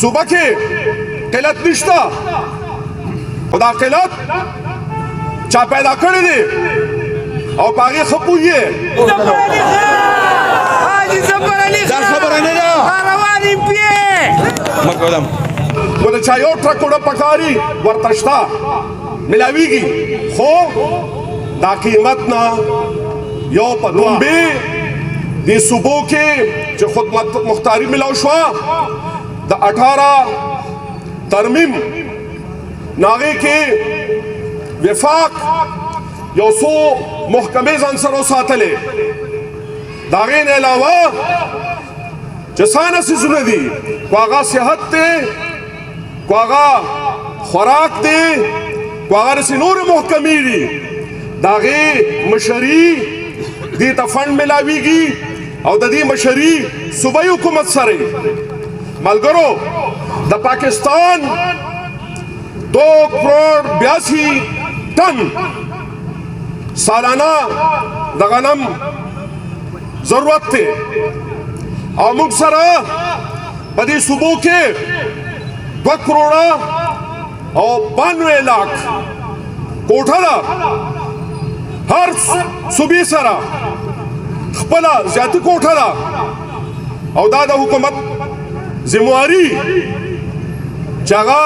صوبه کې قلت نشته او دا قلت چا پیدا کړی دی او په هغې ښه پوهیږي دا خبره نه ده خو د چا یو ټرک وړه پکاري ورته شته ملاویږي خو دا قیمت نه یو په دومبې دې صوبو کې چې خود مختاري ملاو شوه د 18 ترمیم ناغې کې وفاق یو څو محکمې ځان سره وساتلې د هغې نه علاوه چې څانه څیزونه دي کو هغه صحت دی کو هغه خوراک دی کو هغه داسې نورې محکمې دي د هغې مشري دې ته فنډ میلاویږي او د دې مشري صوبایي حکومت سره ملګرو د پاکستان 2 کروڑ 82 ټن سالانه د غنم ضرورت دی او موږ سره په دې صوبو کې 2 کروڑه او 92 لاک کوټه ده هر صوبې سره خپله زیاتي کوټه ده او دا د حکومت ذمواري چې هغه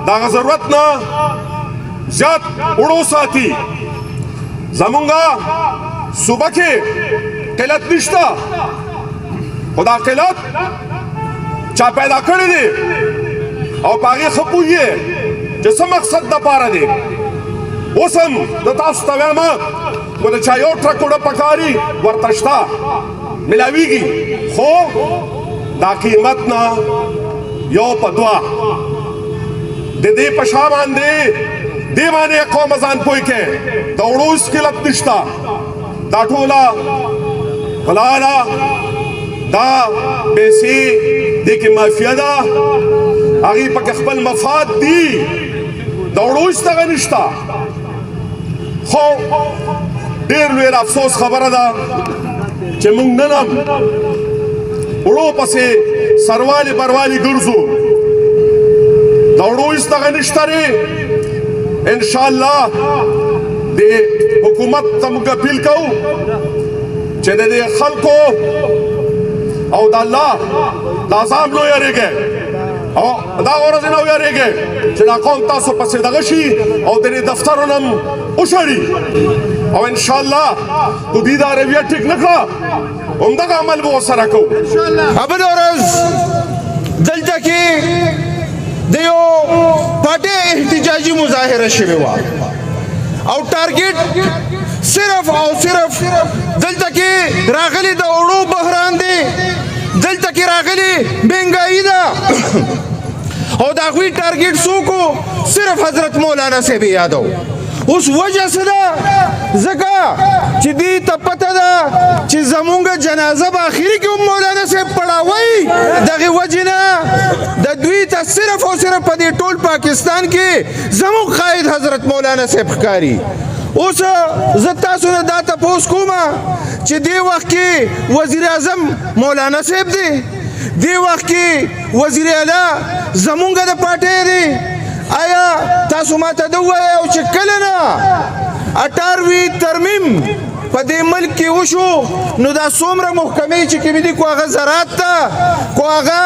د هغه ضرورت نه زیات وړو ساتي زمونږه صوبه کې قلت نشته خو دا قلت چا پیدا کړی دی او په هغې ښه پوهیږي چې څه مقصد دپاره دی اوس هم د تاسو ته وایم خو د چا یو ټرک وړه پکاري ورته شته ملاویږي خو دا قیمت نه یو په دوه د دې په شا باندې دې باندې قوم ځان پوه کې د وړو هېڅ قلت نشته دا ټوله غلا ده دا پیسې دې کې مافیا ده هغې پکې خپل مفاد دي د وړو هېڅ دغه نشته خو ډېر لوی افسوس خبره ده چې موږ نن هم وړو پسې سروالي بروالي ګرځو د وړو هېڅ دغه نشته دی انشاءالله د حکومت ته موږ اپیل کوو چې د دې خلکو او د الله د عذاب نه ویرېږئ او دا ورځې نه ویرېږئ چې دا قوم تاسو پسې دغه شي او د دې دفترونه هم وشړي او انشاءالله کو دې دا رویه ټیک نه کړه همدغه عمل به ورسره کوو بله ورځ دلته کې د یو پټې احتجاجي مظاهره شوې وه او ټارګېټ صرف او صرف دلته کې راغلي د اوړو بحران دی دلته کې راغلي مهنګایي ده او د هغوی ټارګېټ څوک و صرف حضرت مولانا صاحب یادو اوس وجه څه ده ځکه چې دې ته پته ده چې زمونږ جنازه به اخري کې هم مولانا صاحب پړاوی دغې وجې نه د دوی ته صرف او صرف په دې ټول پاکستان کې زمونږ قائد حضرت مولانا صاحب ښکاري اوس زه تاسو نه دا تپوس کوم چې دې وخت کې وزیر اعظم مولانا صاحب دی دې وخت کې وزیر اعلی زمونږ د پارټۍ دی آیا تاسو ماته دا ووایئ چې کله نه 18 ترمیم په دې ملک کې وشو نو دا څومره محکمې چې کومې دي کو هغه زراعت ته کو هغه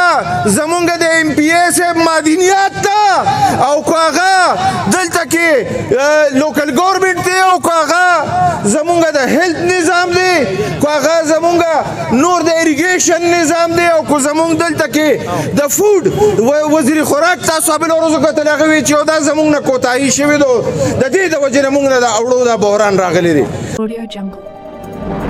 زمونږ د ایم پی ای صاحب معدنیات ته او کو هغه دلته کې لوکل ګورنمنټ دی او کو هغه زمونږ د هیلث نظام دی کو هغه زمونږ نور د اریګیشن نظام دی او کو زمونږ دلته کې د فوډ وزیر خوراک تاسو بل ورځو کتل هغه وی چې دا زمونږ نه کوتاهي شوې ده د دې د وجې نه مونږ نه د اوړو د بحران راغلی دی Audio Jungle.